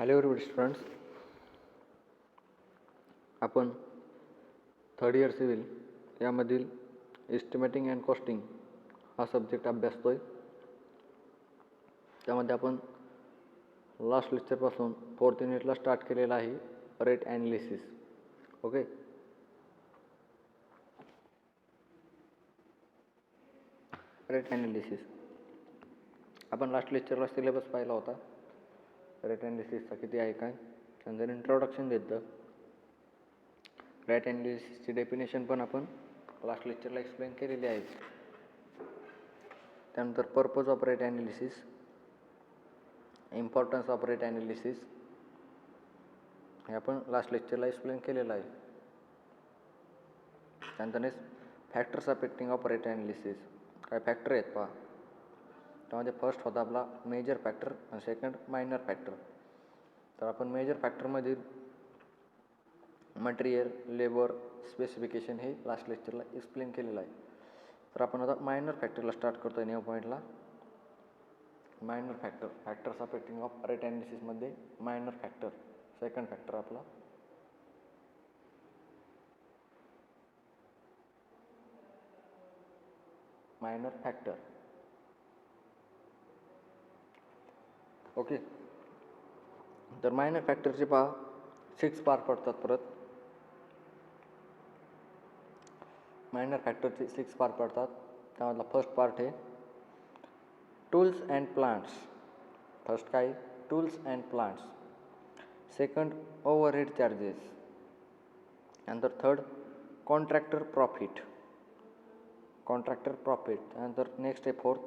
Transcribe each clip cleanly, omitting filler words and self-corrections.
Hello everybody students, आपण third year civil यामधील estimating and costing हा सब्जेक्ट अभ्यासतोय. त्यामध्ये आपण लास्ट लेक्चरपासून फोर्थ युनिटला स्टार्ट केलेला आहे rate analysis. Okay, rate analysis आपण लास्ट लेक्चरला सिलेबस पाहिला होता. रेट ॲनालिसिसचा किती आहे काय, त्यानंतर इंट्रोडक्शन देतं. रेट ॲनालिसिसची डेफिनेशन पण आपण लास्ट लेक्चरला एक्सप्लेन केलेली आहे. त्यानंतर purpose of rate analysis, importance of rate analysis हे आपण लास्ट लेक्चरला एक्सप्लेन केलेलं आहे. त्यानंतर factors affecting of rate analysis, काय फॅक्टर आहेत पहा. त्यामध्ये फर्स्ट होता आपला मेजर फॅक्टर आणि सेकंड मायनर फॅक्टर. तर आपण मेजर फॅक्टरमधील मटेरियल, लेबर, स्पेसिफिकेशन हे लास्ट लेक्चरला एक्सप्लेन केलेलं आहे. तर आपण आता मायनर फॅक्टरला स्टार्ट करतो आहे. न्यू पॉईंटला minor factor, factors affecting of rate ॲनालिसिसमध्ये मायनर फॅक्टर, सेकंड फॅक्टर आपला मायनर फॅक्टर. ओके, तर मायनर फॅक्टरचे पहा 6 पार्ट पडतात. परत मायनर फॅक्टरचे 6 पार्ट पडतात. त्यामधला फर्स्ट पार्ट आहे टूल्स अँड प्लांट्स. फर्स्ट काय, tools and plants. Second overhead charges. त्यानंतर third contractor profit, contractor profit. त्यानंतर नेक्स्ट आहे fourth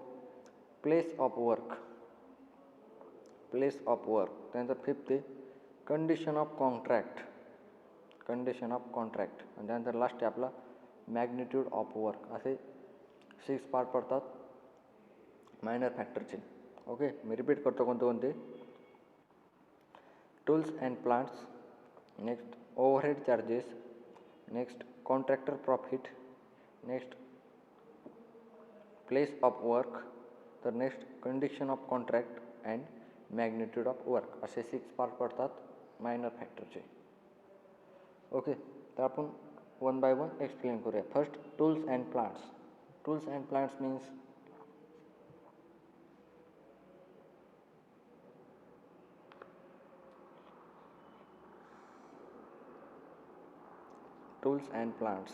place of work, place of work. त्यानंतर फिफ्थ आहे condition of contract, condition of contract. आणि त्यानंतर last आहे आपला मॅग्निट्यूड ऑफ वर्क. असे 6 पार्ट पडतात मायनर फॅक्टरचे. ओके, मी रिपीट करतो कोणते कोणते. Tools and plants, next overhead charges, next contractor profit, next place of work, तर next condition of contract and magnitude of work. असे 6 पार्ट पडतात मायनर फॅक्टरचे. ओके, तर आपण वन बाय वन एक्सप्लेन करूया. First tools and plants. Tools and plants means tools and plants.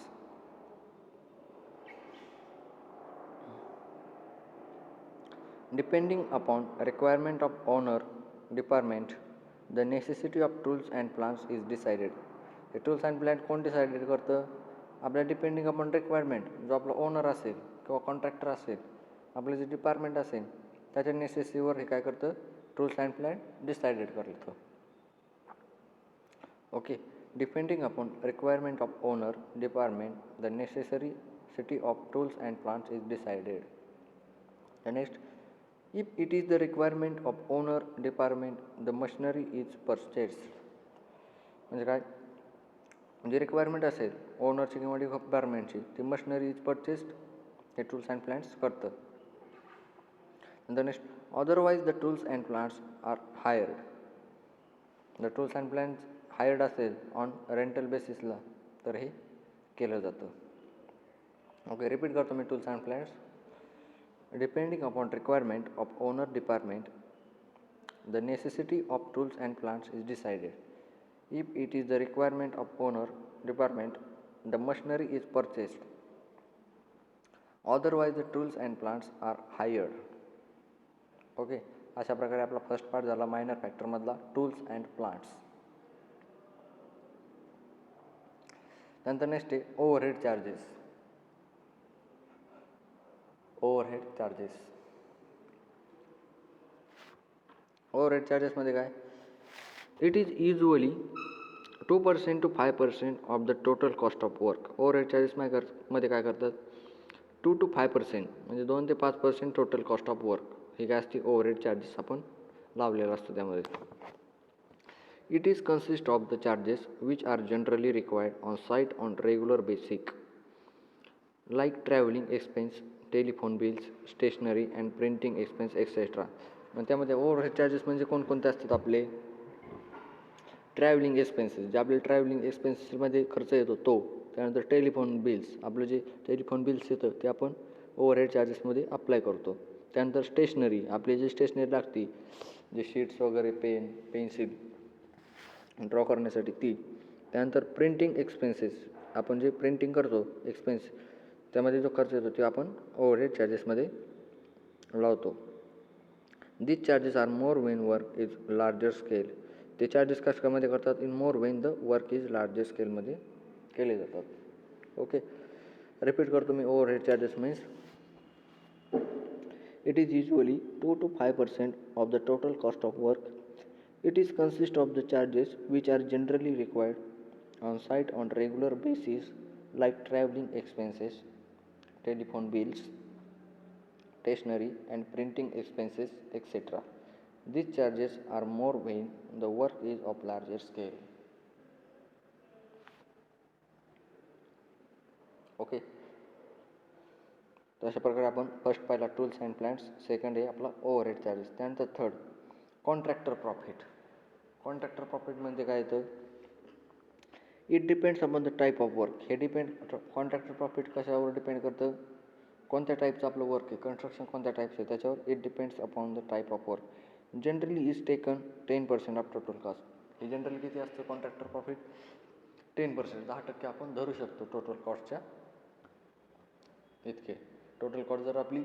Depending upon requirement of owner department, the necessity of tools and plants is decided. हे tools and plant कोण decided करतं? आपल्या depending upon requirement, जो आपला owner असेल किंवा contractor असेल, आपलं जे डिपार्टमेंट असेल त्याच्या नेसेसिटीवर हे काय करतं, टूल्स अँड प्लांट डिसाइडेड करतं. Okay, depending upon requirement of owner department, the necessity of tools and plants is decided. The next, if it is the requirement of owner department, the machinery is purchased. म्हणजे काय, म्हणजे requirement असेल ओनरची किंवा डिपार्टमेंटची, ती machinery is purchased, हे tools and plants करतं. The next, otherwise the tools and plants are hired. The tools and plants hired असेल ऑन रेंटल बेसिसला, तर हे केलं जातं. ओके, रिपीट करतो मी. Tools and plants, depending upon requirement of owner department, the necessity of tools and plants is decided. If it is the requirement of owner department, the machinery is purchased. Otherwise the tools and plants are hired. Okay, अशा प्रकारे आपला first part झाला minor फॅक्टरमधला tools and plants. त्यानंतर next आहे overhead charges. Overhead charges, overhead चार्जेसमध्ये काय, it is usually 2% to 5% of the total cost of work. Overhead चार्जेसमध्ये काय करतात, 2 to 5%, म्हणजे 2 ते 5% टोटल कॉस्ट ऑफ वर्क हे काय असते, ओव्हरहेड चार्जेस आपण लावलेलं असतं त्यामध्ये. It is consist of the charges which are generally required on site on regular basis, like traveling expense, telephone bills, stationery and printing expense etc. मग त्यामध्ये overhead charges म्हणजे कोणकोणते असतात आपले, ट्रॅव्हलिंग एक्सपेन्सेस, जे आपले ट्रॅव्हलिंग एक्सपेन्सेसमध्ये खर्च येतो तो. त्यानंतर टेलिफोन बिल्स, आपलं जे टेलिफोन बिल्स येतं ते आपण ओव्हरहेड चार्जेसमध्ये अप्लाय करतो. त्यानंतर स्टेशनरी, आपली जी स्टेशनरी लागते, जे शीट्स वगैरे, पेन, पेन्सिल ड्रॉ करण्यासाठी ती. त्यानंतर प्रिंटिंग एक्सपेन्सेस, आपण जे प्रिंटिंग करतो एक्सपेन्स, त्यामध्ये जो खर्च येतो ते आपण ओव्हरहेड चार्जेसमध्ये लावतो. This charges are more when work is larger scale. ते चार्जेस कशामध्ये करतात? In more when the work is larger स्केलमध्ये केले जातात. ओके, रिपीट करतो मी. Overhead charges means it is usually 2 to 5% of the total cost of work. It is consist of the charges which are generally required on site on regular basis, like traveling expenses, telephone bills, stationery and printing expenses, etc. These charges are more when the work is of larger scale. Okay. तर अशा प्रकारे आपण first पाहिला tools and plants, second आहे आपला overhead charges. त्यानंतर third contractor profit. Contractor profit म्हणजे काय येतं? It depends upon the type of work. हे कॉन्ट्रॅक्टर प्रॉफिट कशावर डिपेंड करतं? कोणत्या टाईपचं आपलं वर्क आहे, कन्स्ट्रक्शन कोणत्या टाईपचं आहे त्याच्यावर it depends upon the type of work. Generally is taken 10% of total cost. हे जनरली किती असतं कॉन्ट्रॅक्टर प्रॉफिट? 10%, 10% आपण धरू शकतो टोटल कॉस्टच्या इतके. टोटल कॉस्ट जर आपली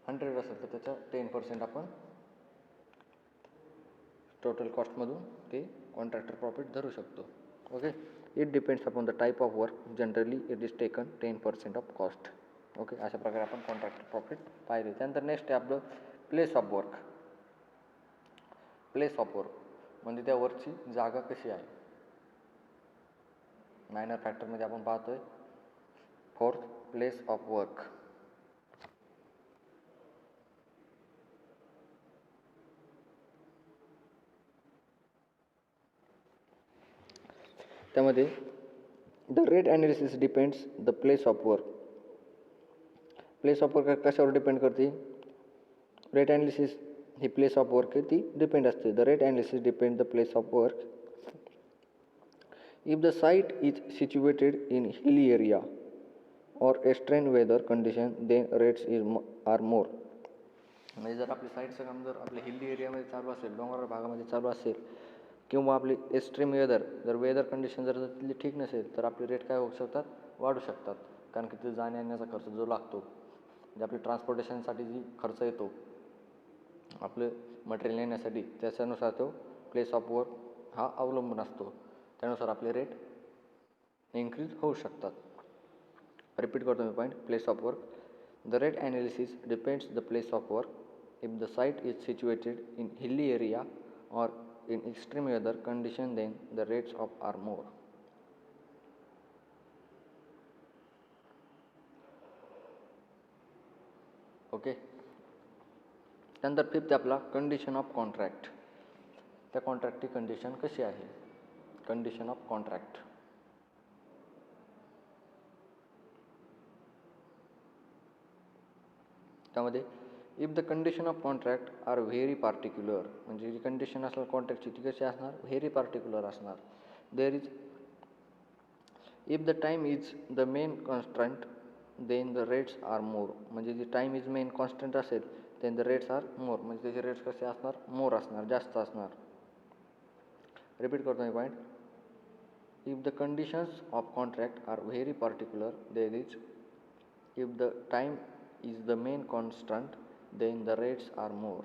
100 असेल तर त्याच्या 10% आपण टोटल कॉस्टमधून ते कॉन्ट्रॅक्टर प्रॉफिट धरू शकतो. Okay, it depends upon the type of work. Generally it is taken 10% of cost. Okay, अशा प्रकारे आपण कॉन्ट्रॅक्टर प्रॉफिट पाहिले. त्यानंतर नेक्स्ट आहे आपलं place of work. Place of work म्हणजे त्या वर्कची जागा कशी आहे. मायनर फॅक्टरमध्ये आपण पाहतोय. Fourth, place of work. त्यामध्ये the rate analysis depends the place of work. Place of work कशावर डिपेंड करते? रेट ॲनालिसिस ही प्लेस ऑफ वर्क ती डिपेंड असते. The rate analysis depend the place of work. If the site is situated in hilly area or extreme weather condition then rates are more. म्हणजे जर आपली साईटचं काम जर आपल्या हिली एरियामध्ये चालू असेल, डोंगराळ भागामध्ये चालू असेल, किंवा आपली एक्स्ट्रीम वेदर, जर वेदर कंडिशन जर तिथली ठीक नसेल तर आपले रेट काय होऊ शकतात? वाढू शकतात. कारण की तिथे जाण्या येण्याचा खर्च जो लागतो, म्हणजे आपली ट्रान्सपोर्टेशनसाठी जी खर्च येतो आपलं मटेरियल नेण्यासाठी, त्याच्यानुसार तो प्लेस ऑफ वर्क हा अवलंबून असतो. त्यानुसार आपले रेट इन्क्रीज होऊ शकतात. रिपीट करतो मी point. Place of work. The rate analysis depends the place of work. If the site is situated in hilly area or in extreme weather condition then the rates of are more. Okay, त्यानंतर fifth आपला condition of contract. त्या कॉन्ट्रॅक्टची condition कशी आहे? Condition of contract. त्यामध्ये if the condition of contract are very particular, म्हणजे जी condition असणार कॉन्ट्रॅक्टची ती कशी असणार? व्हेरी पार्टिक्युलर असणार. There is if the time is the main constant then the rates are more. म्हणजे जी टाईम इज मेन कॉन्स्टंट असेल then the rates are more, म्हणजे त्याचे रेट्स कसे असणार? मोर असणार, जास्त असणार. रिपीट करतो मी point. If the conditions of contract are very particular there is if the time is the main constant then the rates are more.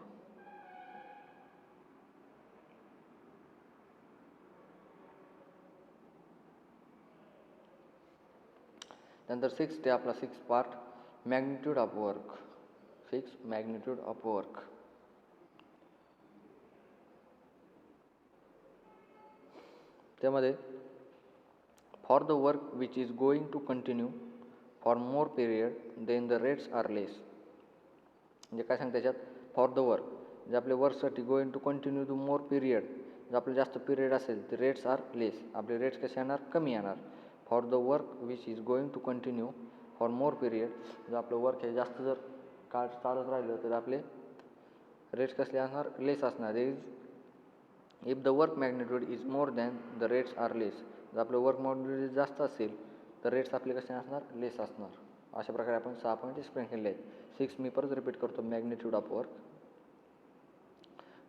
त्यानंतर सिक्स्थ आहे आपला six part magnitude of work. Six magnitude of work. त्यामध्ये for the work which is going to continue for more period then the rates are less. म्हणजे काय सांगते त्याच्यात? For the work, जे आपल्या वर्कसाठी going to continue to more period, जर आपले जास्त पिरियड असेल तर रेट्स आर लेस. आपले रेट्स कसे येणार? कमी येणार. For the work which is going to continue for more period, जर आपलं वर्क हे जास्त जर काळ चालत राहिलं तर आपले रेट्स कसले असणार? लेस असणार. If the work magnitude is more than the rates are less. जर आपलं वर्क मॅग्निट्यूड जास्त असेल तर रेट्स आपले कसे असणार, लेस असणार. अशा प्रकारे आपण 6 पॉईंट एक्सप्लेन केले आहेत. 6 मी परत रिपीट करतो. Magnitude of work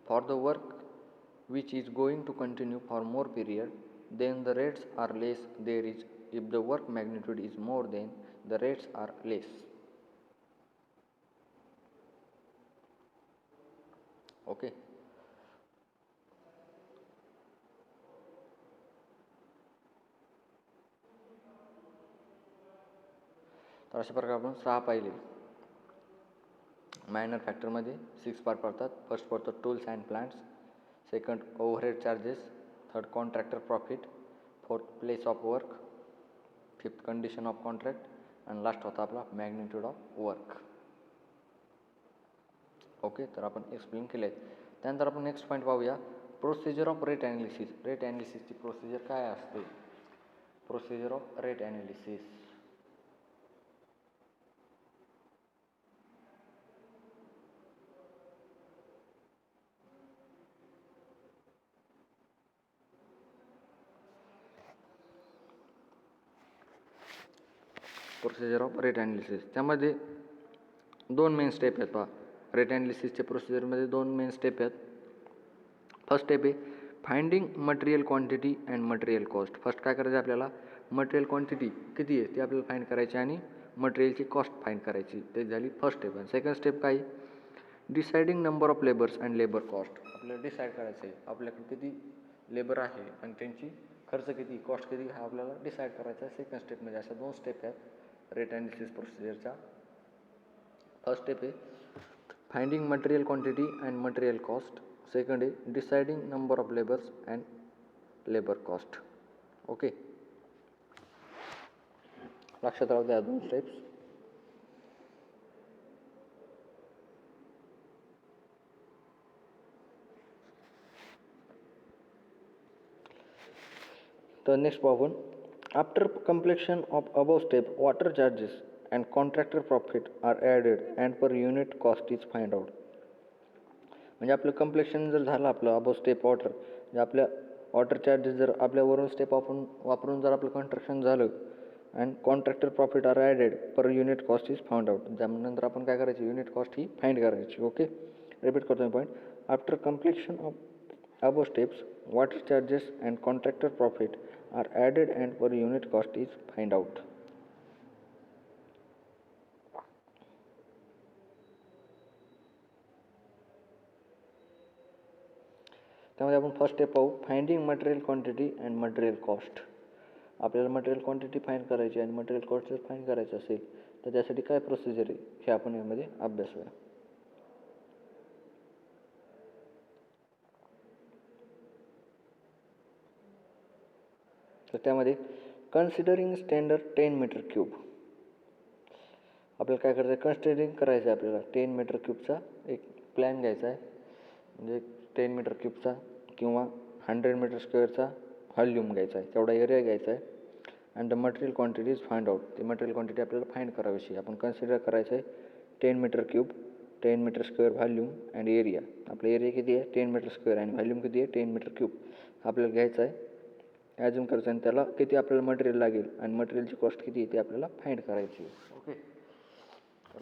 for the work which is going to continue for more period, then the rates are less there is if the work magnitude is more then the rates are less. Okay. तर अशा प्रकारे आपण 6 पाहिले. Minor फॅक्टरमध्ये 6 part पडतात. First पडतो tools and plants, second overhead charges, third contractor profit, fourth place of work, fifth condition of contract आणि last होता आपला मॅग्निट्यूड ऑफ वर्क. ओके, तर आपण एक्सप्लेन केले आहेत. त्यानंतर आपण नेक्स्ट पॉईंट पाहूया, procedure of rate analysis. Rate ॲनालिसिसची प्रोसिजर काय असते? Procedure of rate analysis. Procedure of rate analysis, त्यामध्ये 2 मेन स्टेप आहेत. पहा, रेट ॲनालिसिसच्या प्रोसिजरमध्ये 2 मेन स्टेप आहेत. फर्स्ट स्टेप आहे finding material quantity and material cost. First काय करायचं आहे आपल्याला, मटेरियल क्वांटिटी किती आहे ते आपल्याला फाइंड करायची आणि मटेरियलची कॉस्ट फाइंड करायची. ते झाली फर्स्ट स्टेप. आणि सेकंड स्टेप काय, deciding number of labours and labour cost. आपल्याला डिसाईड करायचं आहे आपल्याकडे किती लेबर आहे आणि त्यांची खर्च किती, कॉस्ट किती, हा आपल्याला डिसाईड करायचा आहे सेकंड स्टेपमध्ये. अशा 2 स्टेप आहेत रेट ॲनालिसिस प्रोसिजरच्या. फर्स्ट स्टेप आहे finding material quantity and material cost. Second आहे deciding number of labours and labour cost. Okay, लक्षात राहू द्या 2 स्टेप्स. तर नेक्स्ट पाहू आपण, after completion of above step water charges and contractor profit are added and per unit cost is find out. म्हणजे आपलं कम्प्लेशन जर झालं आपलं अबव स्टेप वॉटर, म्हणजे आपल्या वॉटर चार्जेस जर आपल्यावरून स्टेप वापरून जर आपलं कन्स्ट्रक्शन झालं and contractor profit are added per unit cost is found out. त्यानंतर आपण काय करायची, युनिट कॉस्ट ही फाइंड करायची. ओके, रिपीट करतो मी point. After completion of above steps water charges and contractor profit are added and per unit cost is find out. त्यामध्ये आपण फर्स्ट स्टेप पाहू, finding material quantity and material cost. आपल्याला material quantity find करायची आणि material cost जर find करायचं असेल तर त्यासाठी काय प्रोसिजर आहे हे आपण यामध्ये अभ्यासूया. तर त्यामध्ये कन्सिडरिंग स्टँडर्ड 10 मीटर क्यूब. आपल्याला काय करायचं आहे, कन्सिडरिंग करायचं आहे आपल्याला 10 मीटर क्यूबचा एक प्लॅन घ्यायचा आहे. म्हणजे 10 मीटर क्यूबचा किंवा 100 मीटर स्क्वेअरचा व्हॉल्यूम घ्यायचा आहे, तेवढा एरिया घ्यायचा आहे. And the material quantity is find out. ते मटेरियल क्वांटिटी आपल्याला फाइंड करावीशी. आपण कन्सिडर करायचं आहे 10 metre cube, 10 metre square volume and area. आपला एरिया किती आहे 10 मीटर स्क्वेअर आणि व्हॉल्यूम किती आहे 10 मीटर क्यूब आपल्याला घ्यायचं आहे. ॲज्युम करायचं आणि त्याला किती आपल्याला मटेरियल लागेल आणि मटेरियलची कॉस्ट किती आहे ते आपल्याला फाइंड करायची. ओके,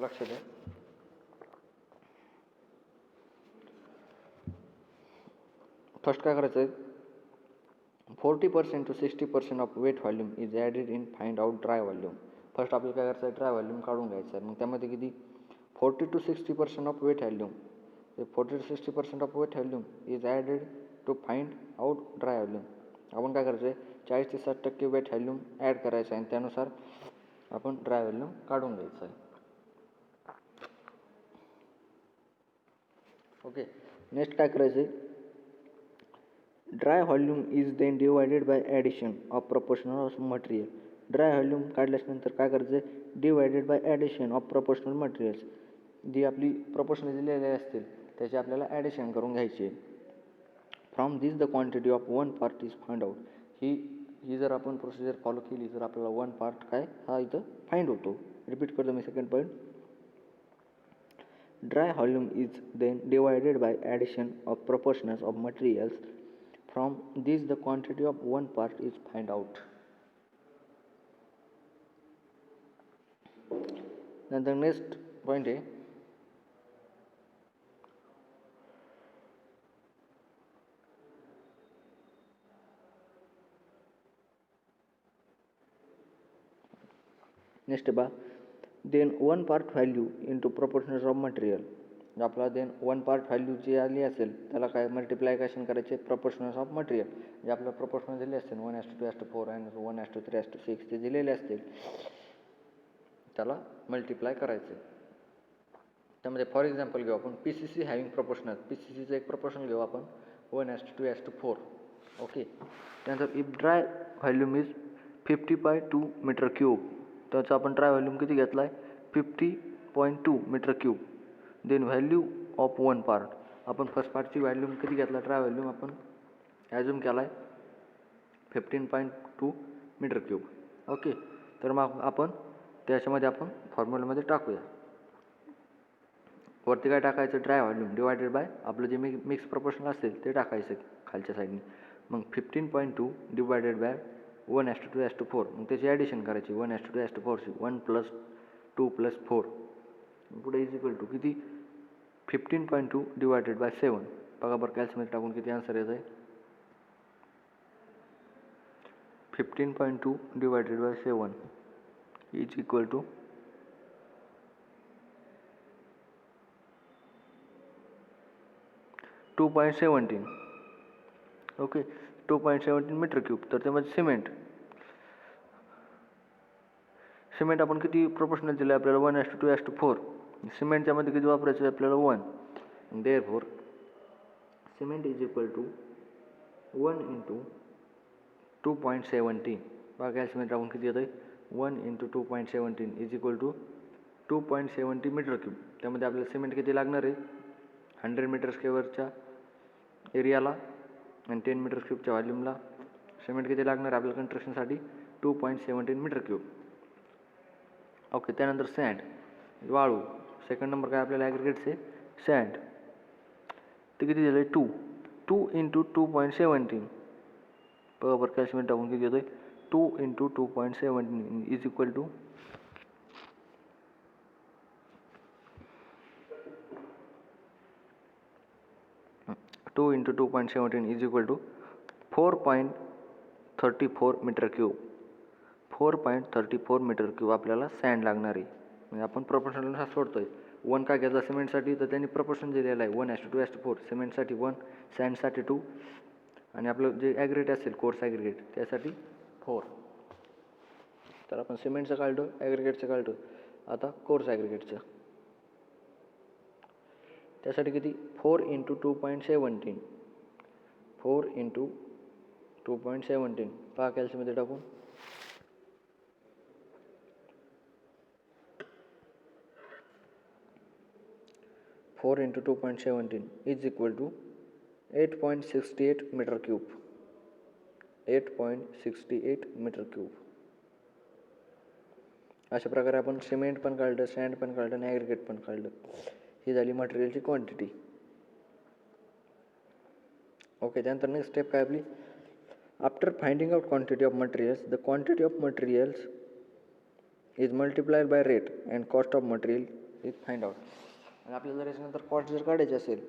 लक्ष द्या. फर्स्ट काय करायचं आहे, 40% to 60% of wet volume is added in find out dry volume. First आपल्याला काय करायचं आहे, ड्राय व्हॉल्यूम काढून घ्यायचं आहे. मग त्यामध्ये किती 40 to 60% of wet volume. 40 to 60% of wet volume is added to find out dry volume. आपण काय करायचं आहे 40 ते 60% वेट व्हॉल्यूम ॲड करायचं आहे आणि त्यानुसार आपण ड्राय व्हॉल्यूम काढून घ्यायचं आहे. ओके, नेक्स्ट काय करायचं आहे, dry volume is then divided by addition of proportional of material. Dry volume काढल्यानंतर काय करायचं आहे, divided by addition of proportional materials. जी आपली प्रपोर्शनल दिलेली असतील त्याची आपल्याला ॲडिशन करून घ्यायची आहे. From this the quantity of one part is find out. ही जर आपण प्रोसिजर फॉलो केली तर आपल्याला वन पार्ट काय हा इथं फाइंड होतो. रिपीट करतो मी second point. Dry volume is then divided by addition of proportionals of materials From this the quantity of one part is find out. Then the next point आहे next बा then one part value into proportional of material. आपला then one part value जी आली असेल त्याला काय मल्टिप्लायकेशन करायचे proportional of material. जे आपलं प्रपोर्शनल दिले असतील 1:2:4 आणि 1:3:6 ते दिलेले असतील त्याला मल्टिप्लाय करायचे. त्यामध्ये फॉर एक्झाम्पल घेऊ आपण P C C having proportional. P C सीचं एक प्रपोर्शनल घेऊ आपण 1:2:4. ओके. त्यानंतर if dry volume is 50/2 metre cube. त्याचा आपण ड्राय व्हॉल्यूम किती घेतला आहे 50.2 metre cube. Then value of one part. आपण फर्स्ट पार्टची व्हॅल्यूम किती घेतला ड्राय व्हॉल्यूम आपण ॲझ्युम केला आहे 15.2 मीटर क्यूब. ओके. तर मग आपण त्याच्यामध्ये आपण फॉर्म्युलामध्ये टाकूया. वरती काय टाकायचं ड्राय व्हॉल्यूम डिवायडेड बाय आपलं जे मिक्स प्रपोर्शनल असेल ते टाकायचं खालच्या साईडने. मग 15.2 डिवायडेड बाय 1:2:4. मग त्याची ॲडिशन करायची 1:2:4ची 1 + 2 + 4 पुढे इज इक्वल टू किती 15.2 डिवायडेड बाय 7. बघा बरं कॅल्सीमध्ये टाकून किती आन्सर येत आहे 15.2 divided by 7 is equal to 2.17. Okay. 2.17 metre cube. तर त्यामध्ये सिमेंट आपण किती प्रोपोर्शनल दिलं आपल्याला 1:2:4. सिमेंटच्यामध्ये किती वापरायचं आहे आपल्याला 1. Therefore cement is equal to 1 × 2.17. बघा सिमेंट टाकून किती येतं 1 × 2.17 is equal to 2.70 metre cube. त्यामध्ये आपल्याला सिमेंट किती लागणार आहे 100 मीटर स्क्वेअरच्या एरियाला आणि 10 मीटर क्यूबच्या व्हॉल्यूमला सिमेंट किती लागणार आपल्याला कन्स्ट्रक्शनसाठी 2.17 मीटर क्यूब. ओके. त्यानंतर सँड वाळू. सेकंड नंबर काय आपल्याला ॲग्रिगेट्सचे सँड ते किती दिलं आहे 2 × 2.17. बरोबर कॅल्शियम टाकून किती येतं 2 × 2.17 is equal to 2 × 2.17 is equal to 4.34 metre cube. 4.34 metre cube आपल्याला सँड लागणार आहे. म्हणजे आपण प्रपोर्शनल सोडतोय 1 का घेतला सिमेंटसाठी तर त्यांनी प्रपोर्शन दिलेलं आहे 1:2:4. सिमेंटसाठी 1 सँडसाठी 2 आणि आपलं जे ॲग्रिगेट असेल कोर्स ॲग्रिगेट त्यासाठी 4. तर आपण सिमेंटचं काढलं ॲग्रिगेटचं काढलं. आता कोर्स ॲग्रिगेटचं त्यासाठी किती 4 × 2.17. 4 × 2.17 पहा कॅल्शियममध्ये टाकून 4 × 2.17 is equal to 8.68 metre cube. 8.68 metre cube. अशा प्रकारे आपण सिमेंट पण काढलं सँड पण काढलं आणि ॲग्रिगेट पण काढलं. ही झाली मटेरियलची क्वांटिटी. ओके. त्यानंतर नेक्स्ट स्टेप काय आपली after finding out quantity of materials the quantity of materials is multiplied by rate and cost of material is find out. आणि आपल्याला जर याच्यानंतर कॉस्ट जर काढायची असेल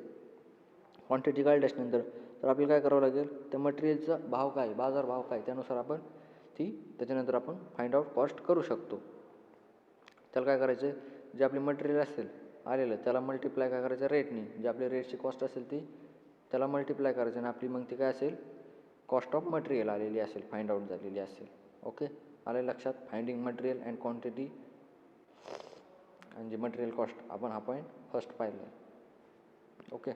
क्वांटिटी काढल्याच्यानंतर तर आपल्याला काय करावं लागेल त्या मटेरियलचा भाव काय बाजार भाव काय त्यानुसार आपण त्याच्यानंतर आपण फाइंड आउट कॉस्ट करू शकतो. त्याला काय करायचं जे आपले मटेरियल असेल आलेलं त्याला मल्टिप्लाय काय करायचं रेटनी. जे आपल्या रेटची कॉस्ट असेल ती त्याला मल्टिप्लाय करायचं आणि आपली मग ती काय असेल कॉस्ट ऑफ मटेरियल आलेली असेल फाइंड आउट झालेली असेल. ओके. आले लक्षात फाइंडिंग मटेरियल अँड क्वांटिटी आणि जे मटेरियल कॉस्ट आपण हा पॉईंट फर्स्ट पाहिला आहे. ओके.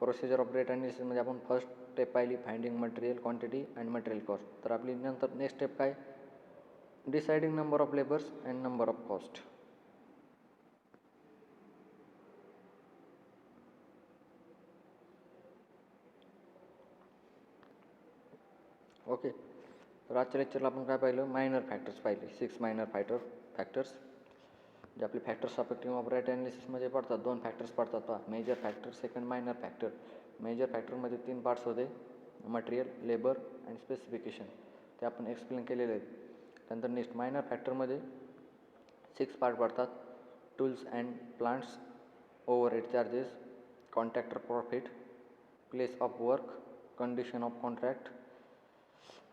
प्रोसिजर ऑफ रेट ॲनालिसिसमध्ये आपण फर्स्ट स्टेप पाहिली finding material quantity and material cost. तर आपली नंतर नेक्स्ट स्टेप काय deciding number of labours and number of cost. Okay. तर आजच्या लेक्चरला आपण काय पाहिलं मायनर फॅक्टर्स पाहिले 6 मायनर फॅक्टर्स जे आपले फॅक्टर्स अफेक्टिंग ऑफ रेट ॲनालिसिसमध्ये पडतात. 2 फॅक्टर्स पडतात पहा major factor second minor factor. Major फॅक्टरमध्ये 3 पार्ट्स होते, मटेरियल, लेबर अँड स्पेसिफिकेशन, ते आपण एक्सप्लेन केलेले आहेत. त्यानंतर नेक्स्ट मायनर फॅक्टरमध्ये 6 पार्ट पडतात, tools and plants, overhead charges, contractor profit, place of work, condition of contract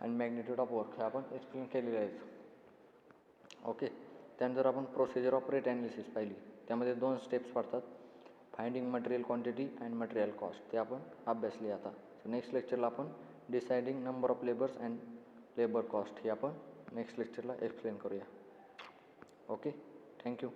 and magnitude of work, हे आपण एक्सप्लेन केलेले आहेत. ओके. त्यानंतर आपण प्रोसिजर ऑफ रेट ॲनालिसिस पाहिली. त्यामध्ये 2 स्टेप्स पडतात, finding material quantity and material cost, ते आपण अभ्यासले आता. नेक्स्ट लेक्चरला आपण deciding number of labours and labour cost हे आपण नेक्स्ट लेक्चरला एक्सप्लेन करूया. Okay, thank you.